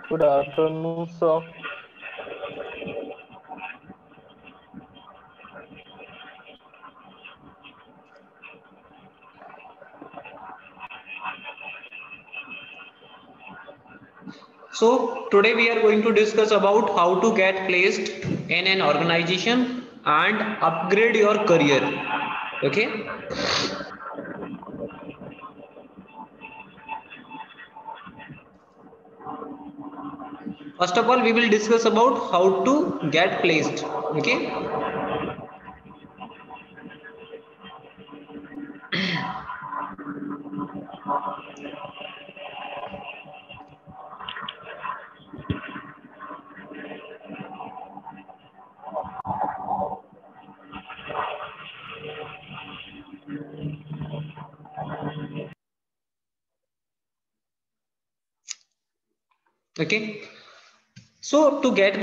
Good afternoon, sir. So today we are going to discuss about how to get placed in an organization and upgrade your career. Okay. First of all, we will discuss about how to get placed. Okay. Okay. So to get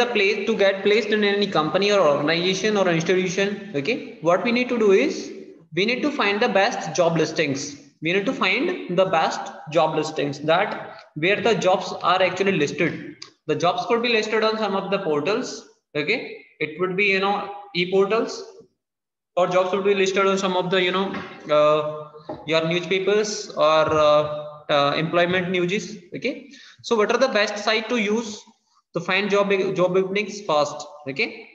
placed in any company or organization or institution, okay, what we need to do is we need to find the best job listings. We need to find the best job listings that where the jobs are actually listed. The jobs could be listed on some of the portals. Okay, it would be e-portals, or jobs would be listed on some of the your newspapers or employment news. Okay, so what are the best site to use to find job openings fast? Okay,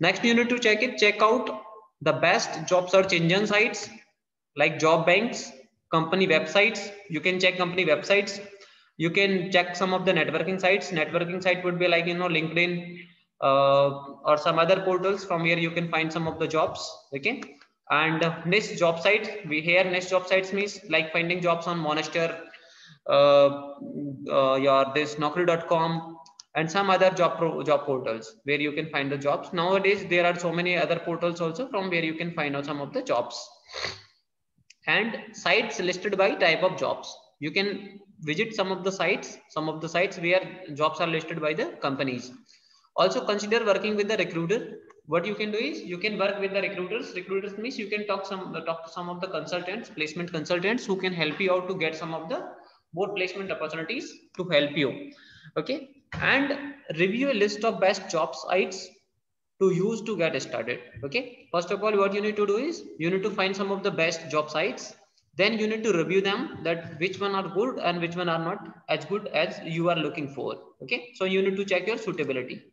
next you need to check out the best job search engine sites like job banks, company websites. You can check company websites. You can check some of the networking sites. Networking site would be like LinkedIn, or some other portals from where you can find some of the jobs. Okay, and niche job sites, we hear niche job sites means like finding jobs on Monster, your this Naukri.com, and some other job portals where you can find the jobs. Nowadays there are so many other portals also from where you can find out some of the jobs. And sites listed by type of jobs, you can visit some of the sites where jobs are listed by the companies. Also consider working with the recruiter. What you can do is you can work with the recruiters means you can talk to some of the consultants, placement consultants, who can help you out to get some of the more placement opportunities to help you. Okay, and review a list of best job sites to use to get started. Okay, first of all, what you need to do is you need to find some of the best job sites. Then you need to review them, that which one are good and which one are not as good as you are looking for. Okay, so you need to check your suitability.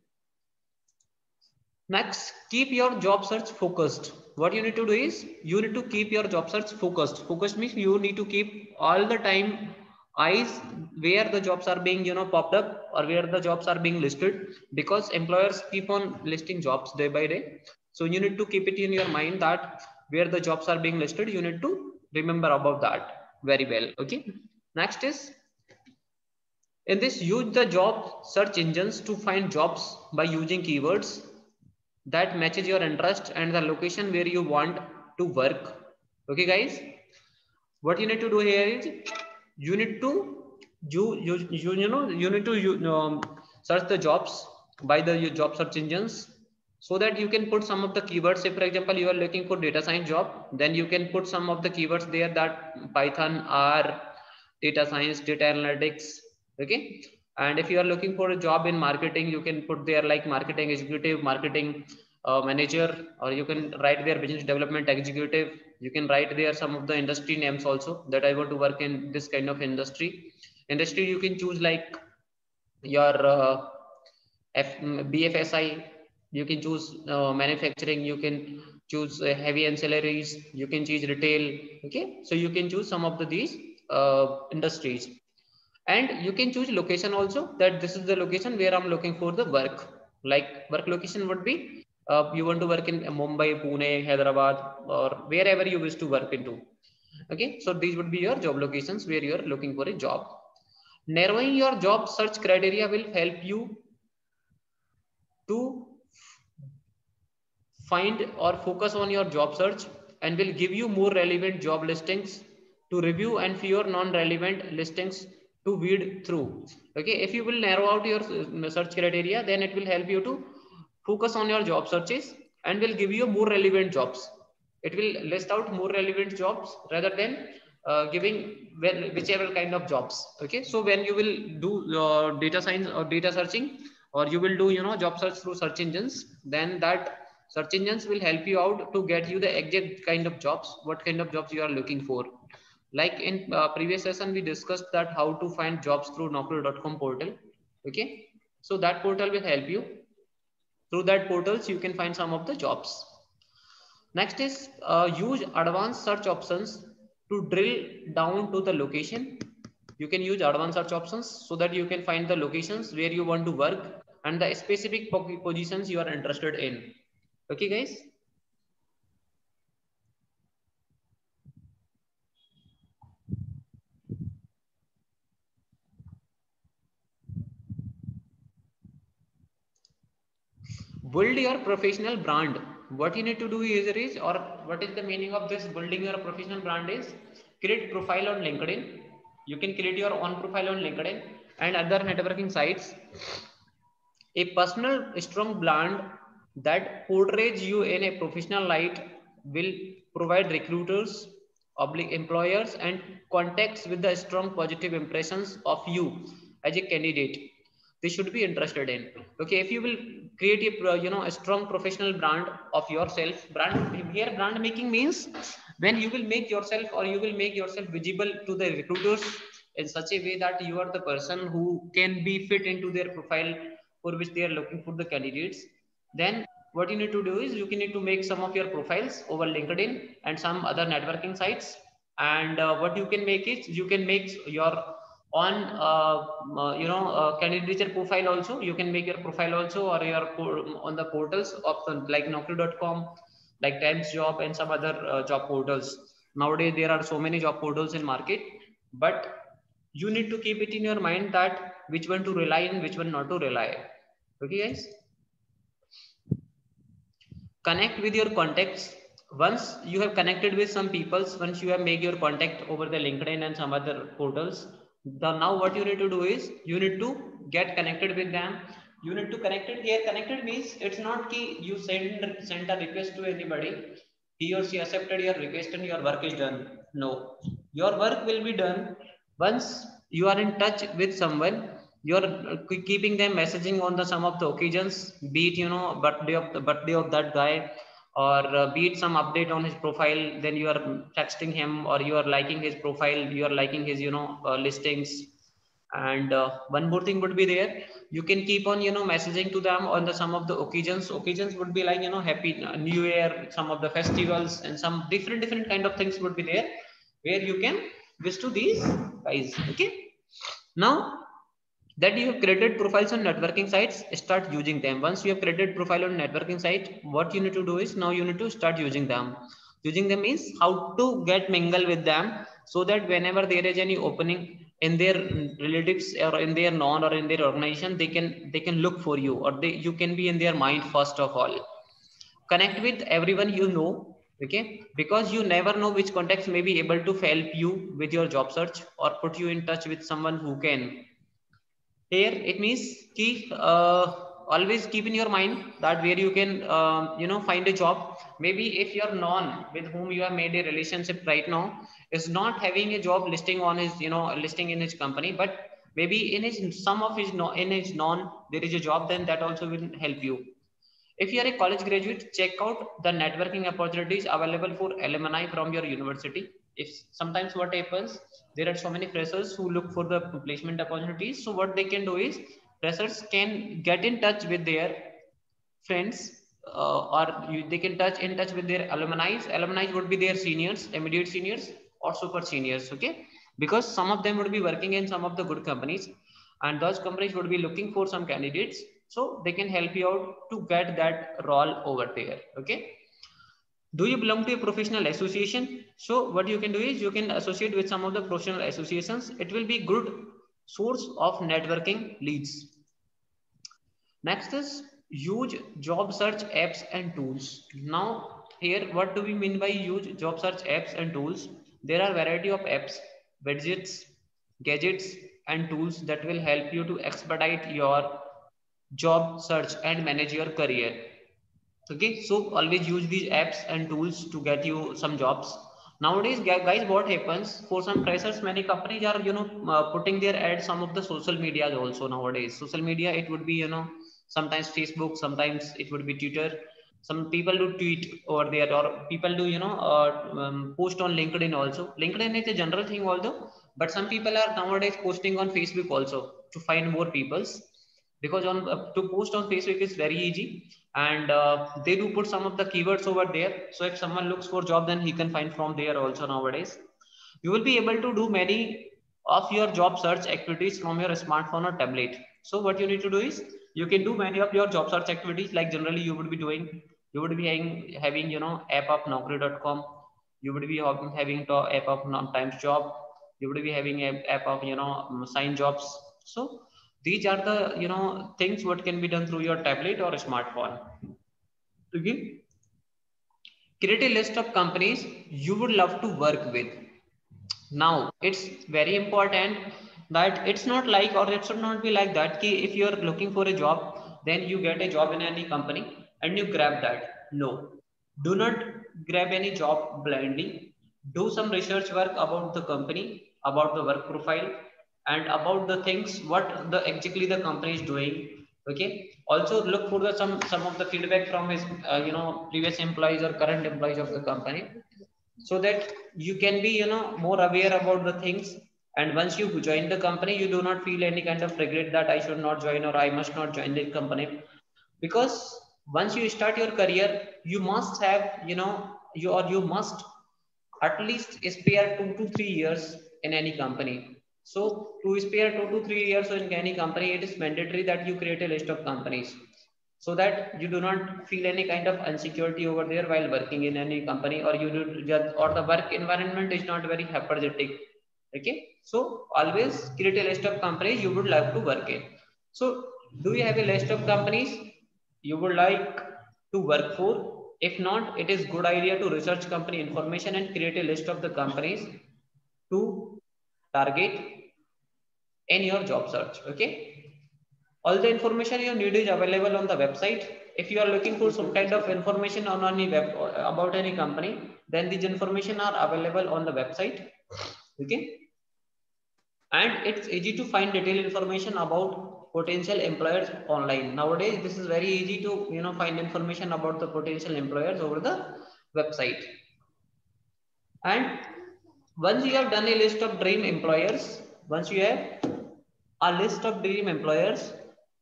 Next, keep your job search focused. What you need to do is you need to keep your job search focused. Focused means you need to keep all the time eyes where the jobs are being popped up, or where the jobs are being listed, because employers keep on listing jobs day by day. So you need to keep it in your mind that where the jobs are being listed, you need to remember about that very well. Okay, next is in this, use the job search engines to find jobs by using keywords that matches your interest and the location where you want to work. Okay guys, what you need to do here is you need to you need to search the jobs by the job search engines, so that you can put some of the keywords. Say for example you are looking for data science job, then you can put some of the keywords there, that Python, R, data science, data analytics. Okay, and if you are looking for a job in marketing, you can put there like marketing executive, marketing manager, or you can write there business development executive. You can write there some of the industry names also, that I want to work in this kind of industry. You can choose like your BFSI. You can choose manufacturing. You can choose heavy ancillaries. You can choose retail. Okay, so you can choose some of these industries. And you can choose location also, that this is the location where I'm looking for the work. Like work location would be you want to work in Mumbai, Pune, Hyderabad, or wherever you wish to work into. Okay, so these would be your job locations where you are looking for a job. Narrowing your job search criteria will help you to find or focus on your job search, and will give you more relevant job listings to review and fewer non-relevant listings to weed through. Okay, if you will narrow out your search criteria, then it will help you to focus on your job searches and will give you more relevant jobs. It will list out more relevant jobs rather than giving whichever kind of jobs. Okay, so when you will do data science or data searching, or you will do job search through search engines, then that search engines will help you out to get you the exact kind of jobs, what kind of jobs you are looking for. Like in previous session we discussed that how to find jobs through naukri.com portal. Okay, so that portal will help you. Through that portals you can find some of the jobs. Next is use advanced search options to drill down to the location. You can use advanced search options so that you can find the locations where you want to work and the specific positions you are interested in. Okay, guys. Build your professional brand. What you need to do is, or what is the meaning of this building your professional brand is, create profile on LinkedIn. You can create your own profile on LinkedIn and other networking sites. A personal strong brand that portrays you in a professional light will provide recruiters, public employers and contacts with the strong positive impressions of you as a candidate they should be interested in. Okay, if you will create a strong professional brand of yourself. Brand here, brand making means when you will make yourself, or you will make yourself visible to the recruiters in such a way that you are the person who can be fit into their profile for which they are looking for the candidates. Then what you need to do is you can need to make some of your profiles over LinkedIn and some other networking sites. And what you can make is you can make your on candidature profile also. You can make your profile also, or your on the portals of like naukri.com, like Times Job and some other job portals. Nowadays there are so many job portals in market, but you need to keep it in your mind that which one to rely and which one not to rely. Okay, guys. Connect with your contacts. Once you have connected with some people, once you have made your contact over the LinkedIn and some other portals, now what you need to do is you need to get connected with them. You need to connect it. Here connected means it's not key you send a request to anybody, he or she accepted your request and your work is done. No, your work will be done once you are in touch with someone. You're keeping them messaging on the some of the occasions, be it birthday of that guy, or be it some update on his profile. Then you are texting him, or you are liking his profile, you are liking his listings. And one more thing would be there, you can keep on messaging to them on the some of the occasions would be like happy new year, some of the festivals and some different kind of things would be there where you can wish to these guys. Okay, now that you have created profiles on networking sites, start using them. Once you have created profile on networking site, what you need to do is now you need to start using them. Using them means how to get mingle with them, so that whenever there is any opening in their relatives or in their known or in their organization, they can look for you, or you can be in their mind first of all. Connect with everyone you know. Okay, because you never know which contacts may be able to help you with your job search or put you in touch with someone who can. Here it means keep always keep in your mind that where you can find a job. Maybe if your non with whom you have made a relationship right now is not having a job listing on his listing in his company, but maybe in his some of his in his non there is a job, then that also will help you. If you are a college graduate, check out the networking opportunities available for alumni from your university. If sometimes what happens, there are so many freshers who look for the placement opportunities. So what they can do is freshers can get in touch with their friends, they can in touch with their alumni. Alumni would be their seniors, immediate seniors or super seniors. Okay, because some of them would be working in some of the good companies, and those companies would be looking for some candidates, so they can help you out to get that role over there. Okay, do you belong to a professional association? So what you can do is you can associate with some of the professional associations. It will be good source of networking leads. Next is use job search apps and tools. Now here, what do we mean by use job search apps and tools? There are variety of apps, widgets, gadgets and tools that will help you to expedite your job search and manage your career. Okay, so always use these apps and tools to get you some jobs. Nowadays, guys, what happens for some freshers? Many companies are, putting their ads some of the social media also nowadays. Social media, it would be, sometimes Facebook, sometimes it would be Twitter. Some people do tweet over there, or people do, post on LinkedIn also. LinkedIn is a general thing although, but some people are nowadays posting on Facebook also to find more peoples, because on to post on Facebook is very easy, and they do put some of the keywords over there. So if someone looks for job, then he can find from there also nowadays. You will be able to do many of your job search activities from your smartphone or tablet. So what you need to do is, you can do many of your job search activities like generally you would be doing. You would be having app of Naukri.com. You would be having the app of Times Job. You would be having a app of Sign Jobs. So these are the things what can be done through your tablet or smartphone. Okay. Create a list of companies you would love to work with. Now it's very important that it's not like, or it should not be like that ki if you're looking for a job, then you get a job in any company and you grab that. No, do not grab any job blindly. Do some research work about the company, about the work profile, and about the things what the exactly the company is doing. Okay. Also look for the some of the feedback from his previous employees or current employees of the company, so that you can be more aware about the things. And once you join the company, you do not feel any kind of regret that I should not join or I must not join the company. Because once you start your career, you must have you must at least spare 2 to 3 years in any company. So to spare 2 to 3 years in any company, it is mandatory that you create a list of companies, so that you do not feel any kind of insecurity over there while working in any company, or you do just, or the work environment is not very energetic. Okay. So always create a list of companies you would like to work in. So do you have a list of companies you would like to work for? If not, it is good idea to research company information and create a list of the companies to target in your job search. Okay. All the information you need is available on the website. If you are looking for some kind of information on any web about any company, then these information are available on the website. Okay. And it's easy to find detailed information about potential employers online. Nowadays this is very easy to find information about the potential employers over the website. And once you have done a list of dream employers, once you have a list of dream employers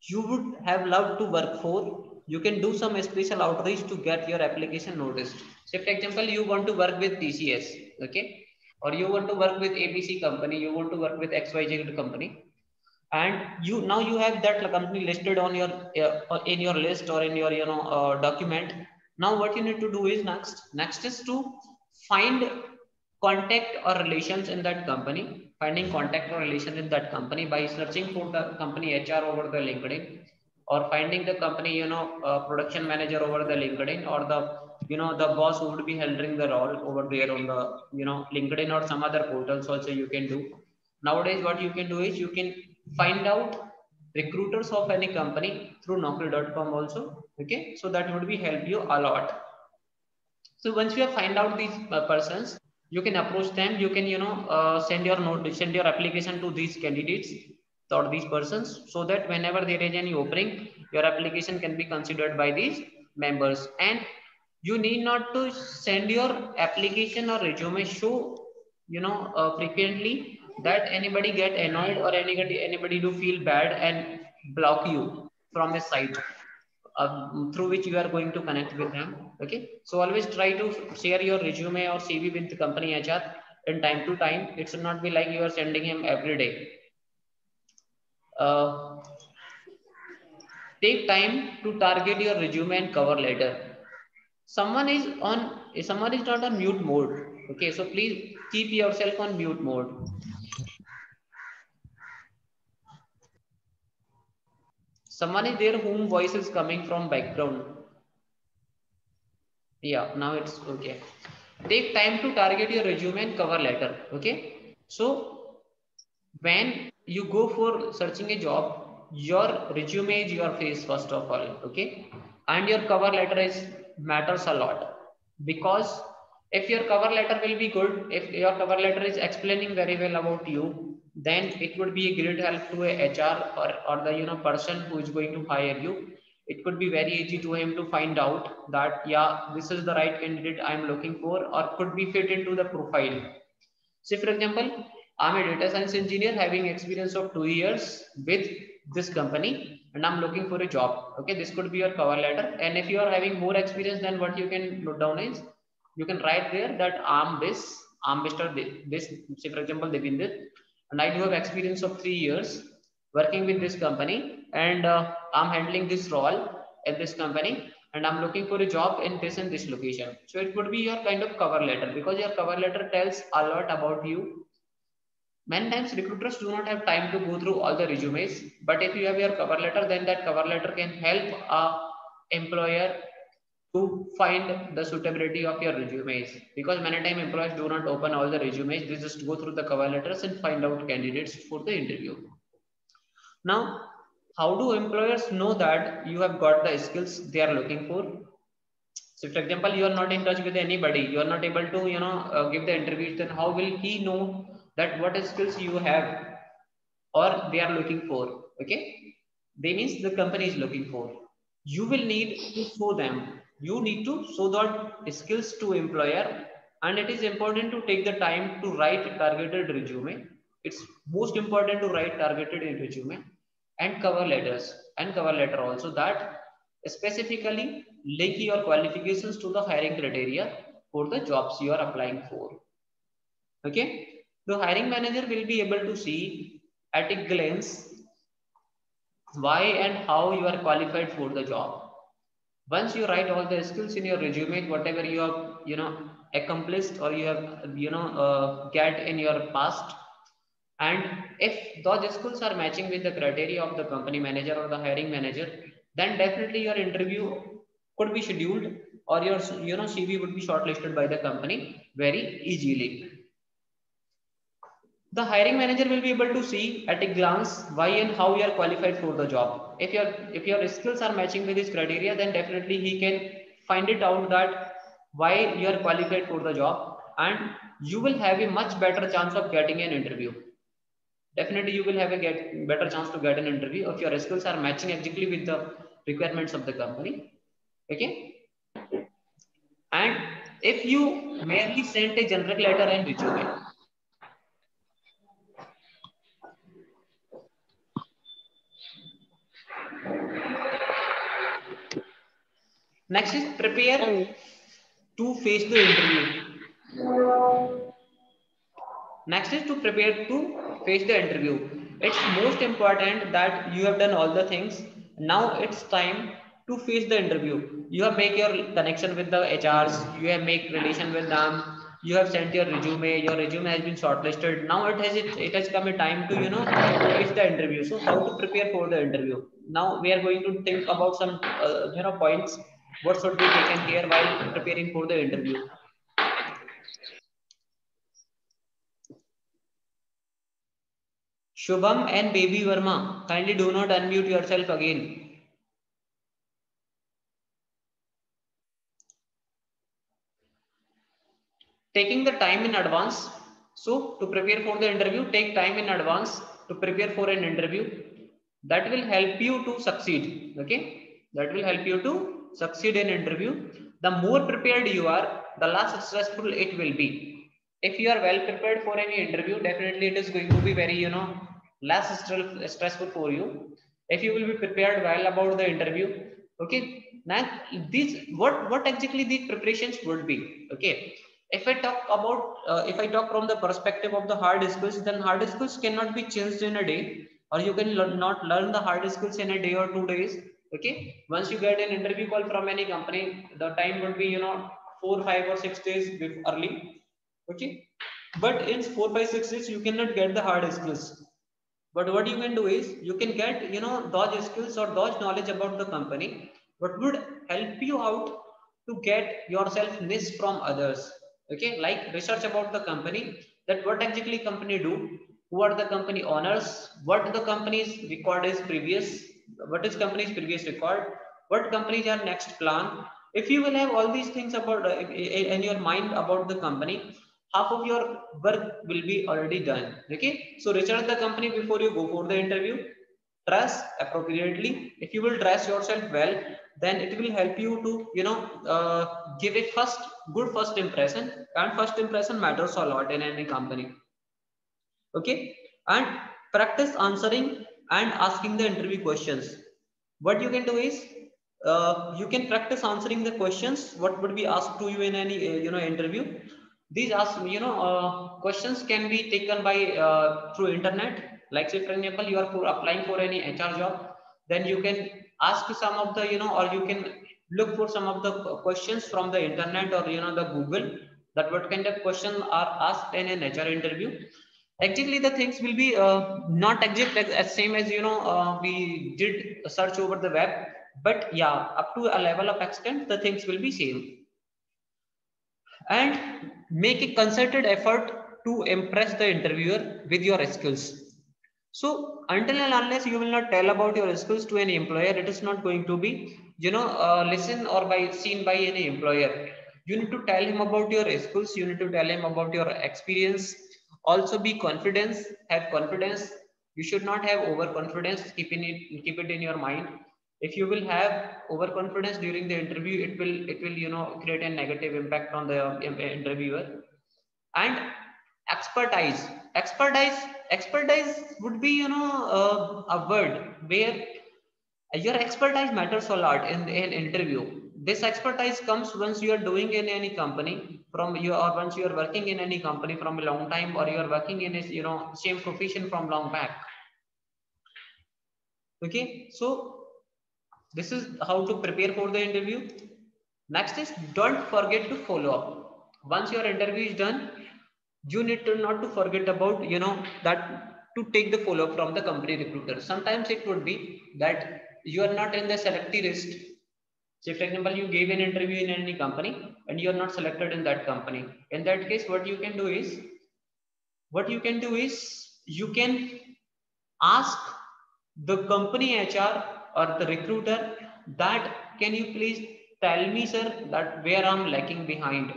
you would have loved to work for, you can do some special outreach to get your application noticed. Say for example, you want to work with TCS, okay, or you want to work with ABC company, you want to work with XYZ company, and you have that company listed on your in your list or in your document. Now what you need to do is next is to find contact or relations in that company. Finding contact or relation in that company by searching for the company HR over the LinkedIn, or finding the company production manager over the LinkedIn, or the the boss who would be handling the role over there on the LinkedIn or some other portals also you can do. Nowadays what you can do is you can find out recruiters of any company through Naukri.com also. Okay. So that would be help you a lot. So once you have find out these persons, you can approach them. You can send your note, send your application to these candidates or these persons, so that whenever there is any opening, your application can be considered by these members. And you need not to send your application or resume so frequently that anybody get annoyed or anybody do feel bad and block you from a site through which you are going to connect with them. Okay. So always try to share your resume or CV with the company HR in time to time. It should not be like you are sending him every day. uh, Take time to target your resume and cover letter. someone is on Someone is not on mute mode. Okay. So please keep yourself on mute mode. Someone is there whom voice is coming from background. Yeah, now it's okay. Take time to target your resume and cover letter. Okay. So when you go for searching a job, your resume is your face first of all. Okay. And your cover letter is matters a lot, because If your cover letter will be good, if your cover letter is explaining very well about you, then it would be a great help to a HR or the person who is going to hire you. It could be very easy to him to find out that yeah, this is the right candidate I'm looking for, or could be fit into the profile. Say for example, I'm a data science engineer having experience of 2 years with this company and I'm looking for a job. Okay, this could be your cover letter. And if you are having more experience, then what you can note down is you can write there that I'm Mr. This, say for example, Devinder, and I do have experience of 3 years working with this company, and I'm handling this role at this company, and I'm looking for a job in this and this location. So it would be your kind of cover letter, because your cover letter tells a lot about you. Many times recruiters do not have time to go through all the resumes, but if you have your cover letter, then that cover letter can help a employer to find the suitability of your resumes, because many times employers do not open all the resumes, they just go through the cover letters and find out candidates for the interview. Now, how do employers know that you have got the skills they are looking for? So for example, you are not in touch with anybody, you are not able to give the interviews, then how will he know that what skills you have or they are looking for? Okay, they means the company is looking for. You will need to show them, you need to show that skills to employer. And it is important to take the time to write targeted resume. It's most important to write targeted resume and cover letters and cover letter also, that specifically link your qualifications to the hiring criteria for the jobs you are applying for. Okay, the hiring manager will be able to see at a glance why and how you are qualified for the job. Once you write all the skills in your resume, whatever you have accomplished or you have get in your past, and if those skills are matching with the criteria of the company manager or the hiring manager, then definitely your interview could be scheduled, or your CV would be shortlisted by the company very easily. The hiring manager will be able to see at a glance why and how you are qualified for the job. If your skills are matching with his criteria, then definitely he can find it out that why you are qualified for the job, and you will have a much better chance of getting an interview. Definitely you will have a better chance to get an interview if your skills are matching exactly with the requirements of the company. Okay, and if you merely sent a generic letter and resume. Next is prepare to face the interview. Next is to prepare to face the interview. It's most important that you have done all the things. Now it's time to face the interview. You have make your connection with the HRs. You have make relation with them. You have sent your resume. Your resume has been shortlisted. Now it has come a time to face the interview. So how to prepare for the interview? Now we are going to think about some points. What should be taken care while preparing for the interview? Shubham and Baby Verma, kindly do not unmute yourself again. Taking the time in advance. So to prepare for the interview, take time in advance to prepare for an interview. That will help you to succeed. Okay, that will help you to succeed in interview. The more prepared you are, the less stressful it will be. If you are well prepared for any interview, definitely it is going to be very less stressful for you. If you will be prepared well about the interview. Okay, now these what exactly these preparations would be. Okay, if I talk from the perspective of the hard skills, then hard skills cannot be changed in a day, or you can not learn the hard skills in a day or 2 days. Okay, once you get an interview call from any company, the time would be 4, 5 or 6 days early. Okay, but in 4, 5, 6 days you cannot get the hard skills. But what you can do is you can get those skills or those knowledge about the company, what would help you out to get yourself niche from others. Okay, like research about the company, that what exactly company do, who are the company owners, what the company's record is previous, what is company's previous record, what companies are next plan, If you will have all these things about in your mind about the company, half of your work will be already done. Okay, so research the company before you go for the interview. Dress appropriately. If you will dress yourself well, then it will help you to give a good first impression, and first impression matters a lot in any company. Okay, and practice answering and asking the interview questions. What you can do is you can practice answering the questions what would be asked to you in any interview. These questions can be taken by through internet. Like say for example, you are applying for any HR job, then you can ask some of the or you can look for some of the questions from the internet or the Google, that what kind of questions are asked in an HR interview. Exactly, the things will be not exact as same as we did a search over the web, but yeah, up to a level of extent the things will be same. And make a concerted effort to impress the interviewer with your skills. So until and unless you will not tell about your skills to any employer, it is not going to be listen or by seen by any employer. You need to tell him about your skills, you need to tell him about your experience. Also be confidence, have confidence. You should not have overconfidence. Keep it in your mind. If you will have overconfidence during the interview, it will create a negative impact on the interviewer. And expertise. Expertise would be a word where your expertise matters a lot in an interview. This expertise comes once you are doing in any company from you, or once you are working in any company from a long time, or you are working in a same profession from long back. Okay, so this is how to prepare for the interview. Next is, don't forget to follow up. Once your interview is done, you need to not to forget about that to take the follow up from the company recruiter. Sometimes it would be that you are not in the selectee list. Say for example, you gave an interview in any company and you are not selected in that company. In that case, what you can do is you can ask the company HR or the recruiter that, can you please tell me sir that where I'm lacking behind,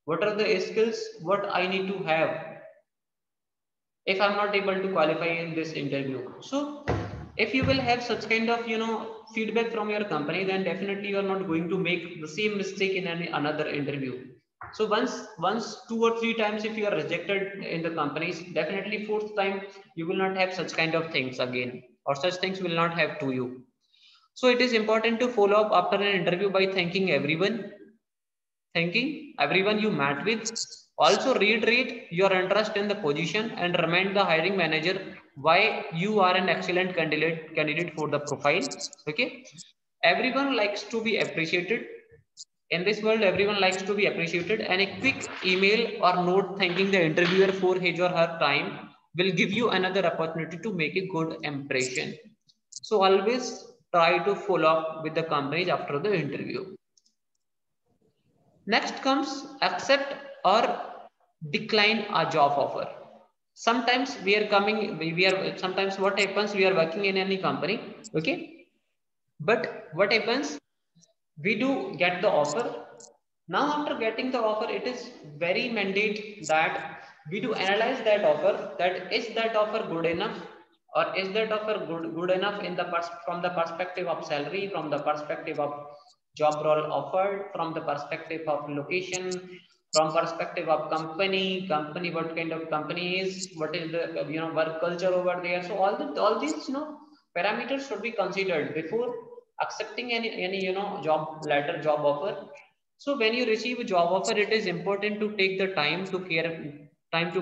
what are the skills what I need to have if I'm not able to qualify in this interview. So if you will have such kind of feedback from your company, then definitely you are not going to make the same mistake in another interview. So once 2 or 3 times if you are rejected in the companies, definitely fourth time you will not have such kind of things again, or such things will not have to you. So it is important to follow up after an interview by thanking everyone you met with. Also reiterate your interest in the position and remind the hiring manager why you are an excellent candidate for the profile. Okay, everyone likes to be appreciated. In this world, everyone likes to be appreciated, and a quick email or note thanking the interviewer for his or her time will give you another opportunity to make a good impression. So always try to follow up with the companies after the interview. Next comes accept or decline a job offer. Sometimes sometimes what happens, we are working in any company, okay? But what happens, we do get the offer. Now after getting the offer, it is very mandate that we do analyze that offer, that is that offer good enough, or is that offer good enough in the from the perspective of salary, from the perspective of job role offered, from the perspective of location, from perspective of company what kind of company is, what is the work culture over there. So all these parameters should be considered before accepting any job offer. So when you receive a job offer, it is important to take the time to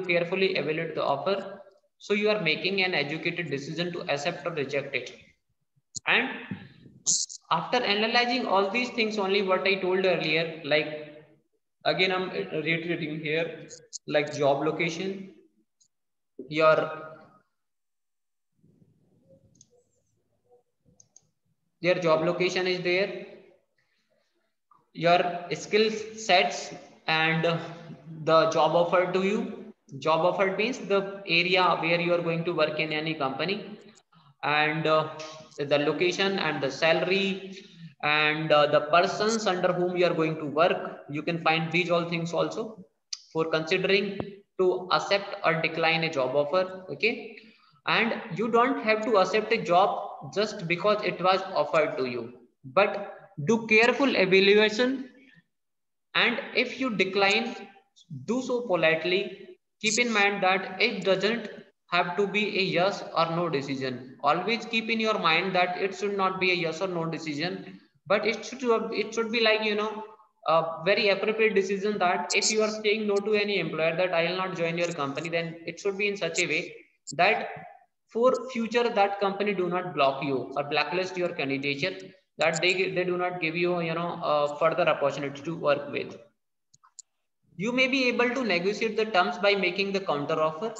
carefully evaluate the offer, so you are making an educated decision to accept or reject it. And after analyzing all these things, only what I told earlier, like again I'm reiterating here, like job location, your job location is there, your skill sets, and the job offered to you. Job offered means the area where you are going to work in any company, and the location and the salary, and the persons under whom you are going to work. You can find these all things also for considering to accept or decline a job offer. Okay, and you don't have to accept a job just because it was offered to you, but do careful evaluation, and if you decline, do so politely. Keep in mind that it doesn't have to be a yes or no decision. Always keep in your mind that it should not be a yes or no decision, but it should be like, you know, a very appropriate decision, that if you are saying no to any employer that I will not join your company, then it should be in such a way that for future that company do not block you or blacklist your candidature, that they do not give you, you know, further opportunity to work with. You may be able to negotiate the terms by making the counter offer.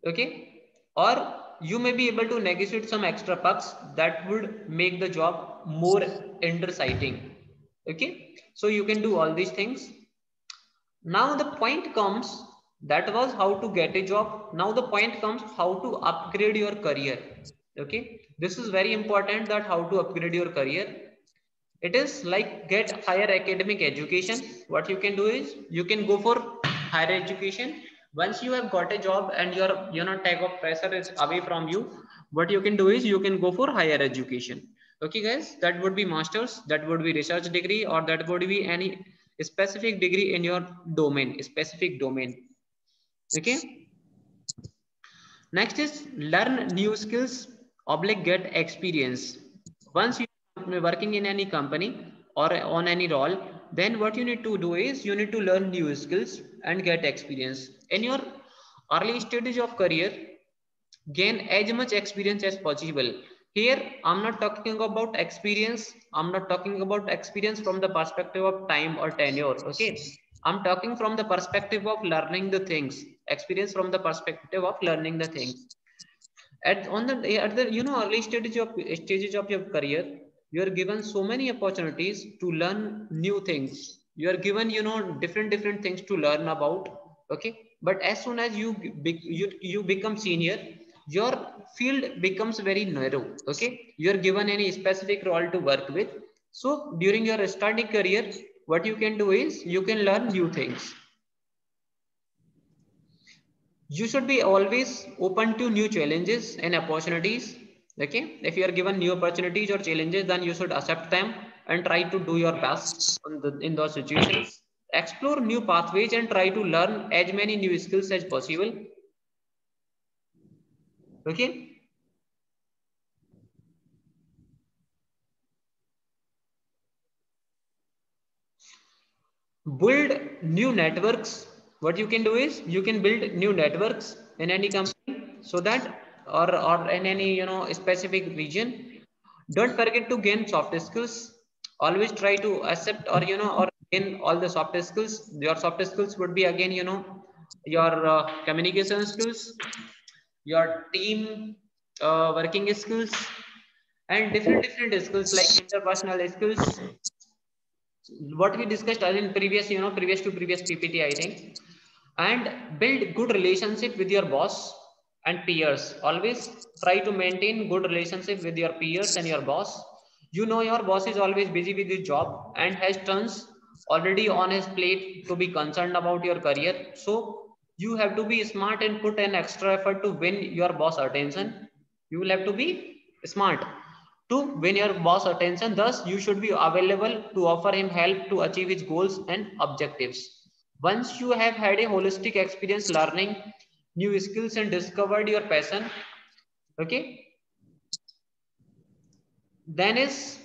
Okay, or you may be able to negotiate some extra perks that would make the job more exciting. Okay, so you can do all these things. Now the point comes, that was how to get a job. Now the point comes how to upgrade your career. Okay, this is very important, that how to upgrade your career. It is like get higher academic education. What you can do is you can go for higher education. Once you have got a job and your, you know, tag of pressure is away from you, what you can do is you can go for higher education. Okay guys, that would be masters, that would be research degree, or that would be any specific degree in your domain, specific domain. Okay, next is learn new skills oblique get experience. Once you are working in any company or on any role, then what you need to do is you need to learn new skills and get experience. In your early stage of career, gain as much experience as possible. Here I'm not talking about experience, I'm not talking about experience from the perspective of time or tenure. Okay, I'm talking from the perspective of learning the things, experience from the perspective of learning the things. At the you know, early stages of your career, you are given so many opportunities to learn new things. You are given, you know, different things to learn about. Okay, but as soon as you become senior, your field becomes very narrow. Okay, you are given any specific role to work with. So during your starting career, what you can do is you can learn new things. You should be always open to new challenges and opportunities. Okay, if you are given new opportunities or challenges, then you should accept them and try to do your best in those situations. Explore new pathways and try to learn as many new skills as possible. Okay, build new networks. What you can do is you can build new networks in any company, so that or in any, you know, specific region. Don't forget to gain soft skills. Always try to accept, or, you know, or gain all the soft skills. Your soft skills would be again, you know, your communication skills, your team working skills, and different skills like interpersonal skills, what we discussed in previous, you know, previous PPT, I think. And build good relationship with your boss and peers. Always try to maintain good relationship with your peers and your boss. You know, your boss is always busy with his job and has tons already on his plate to be concerned about your career. So you have to be smart and put an extra effort to win your boss attention. You will have to be smart to win your boss attention. Thus you should be available to offer him help to achieve his goals and objectives. Once you have had a holistic experience learning new skills and discovered your passion, okay, then is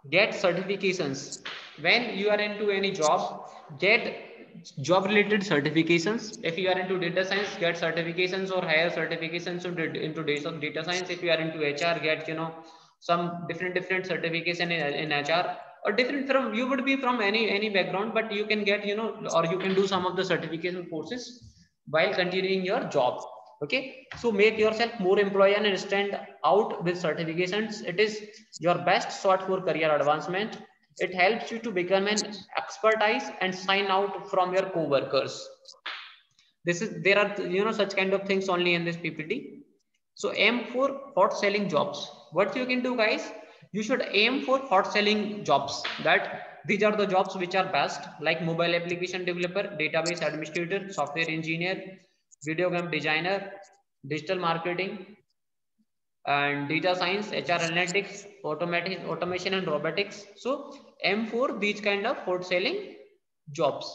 get certifications. When you are into any job, get job related certifications. If you are into data science, get certifications or higher certifications into data science. If you are into HR, get, you know, some different certification in HR, or different from, you would be from any background, but you can get, you know, or you can do some of the certification courses while continuing your job. Okay, so make yourself more employee and stand out with certifications. It is your best shot for career advancement. It helps you to become an expertise and sign out from your co-workers. This is, there are, you know, such kind of things only in this PPT. So aim for hot selling jobs. What you can do, guys, you should aim for hot selling jobs. That these are the jobs which are best, like mobile application developer, database administrator, software engineer, video game designer, digital marketing, and data science, HR analytics, automation and robotics. So aim for these kind of hot selling jobs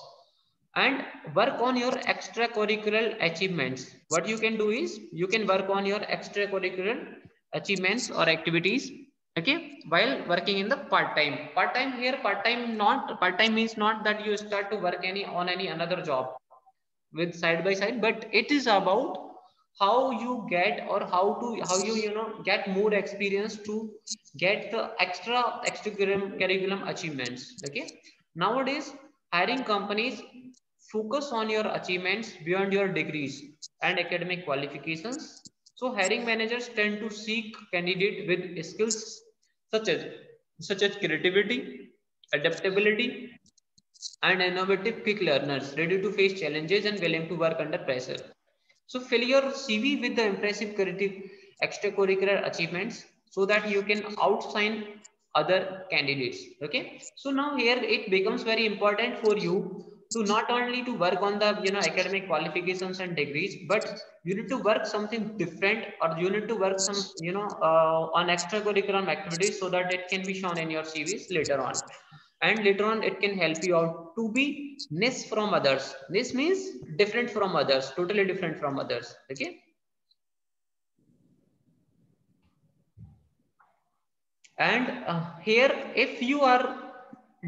and work on your extracurricular achievements. What you can do is you can work on your extracurricular achievements or activities, okay, while working in the part-time. Part-time here, part-time, not part-time means not that you start to work any on any another job with side by side, but it is about how you get, or how you know, get more experience to get the extra curriculum achievements. Okay, nowadays hiring companies focus on your achievements beyond your degrees and academic qualifications. So hiring managers tend to seek candidate with skills such as creativity, adaptability, and innovative quick learners, ready to face challenges and willing to work under pressure. So fill your CV with the impressive extracurricular achievements so that you can outshine other candidates. Okay. So now here it becomes very important for you to not only to work on the, you know, academic qualifications and degrees, but you need to work something different, or you need to work some, you know, on extracurricular activities so that it can be shown in your CVs later on. And later on it can help you out to be niche from others. This means different from others, totally different from others. Okay. And here, if you are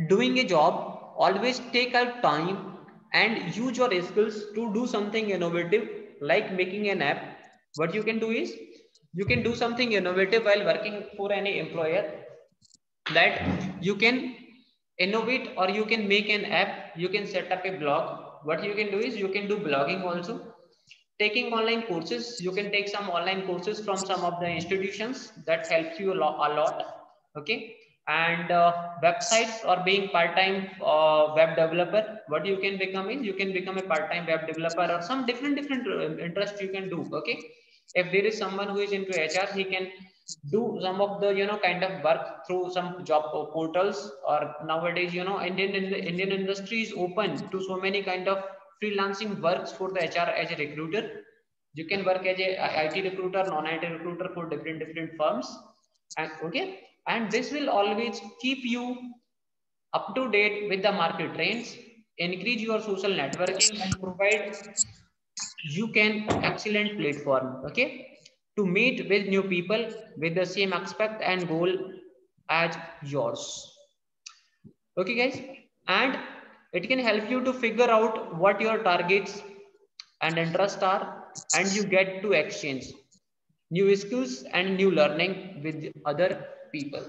doing a job, always take out time and use your skills to do something innovative, like making an app. What you can do is you can do something innovative while working for any employer, that you can innovate, or you can make an app, you can set up a blog. What you can do is you can do blogging also, taking online courses. You can take some online courses from some of the institutions that helps you a lot. Okay. And websites, or being part-time web developer, what you can become is you can become a part-time web developer, or some different interests you can do. Okay. If there is someone who is into HR, he can do some of the, you know, kind of work through some job portals. Or nowadays, you know, Indian industry is open to so many kind of freelancing works for the HR as a recruiter. You can work as a IT recruiter, non-IT recruiter for different firms. And okay, and this will always keep you up to date with the market trends, increase your social networking, and provide you can excellent platform, okay, to meet with new people with the same aspect and goal as yours. Okay, guys. And it can help you to figure out what your targets and interests are, and you get to exchange new skills and new learning with other people.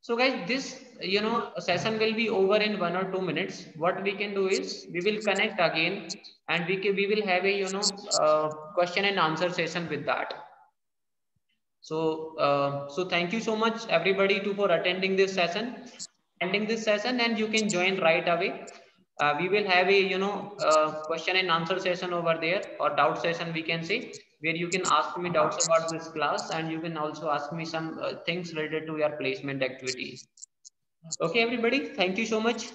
So guys, this, you know, session will be over in 1 or 2 minutes. What we can do is we will connect again, and we will have a, you know, question and answer session with that. So so thank you so much everybody to for attending this session, and you can join right away. We will have a, you know, question and answer session over there, or doubt session we can say, where you can ask me doubts about this class, and you can also ask me some things related to your placement activity. Okay, everybody, thank you so much.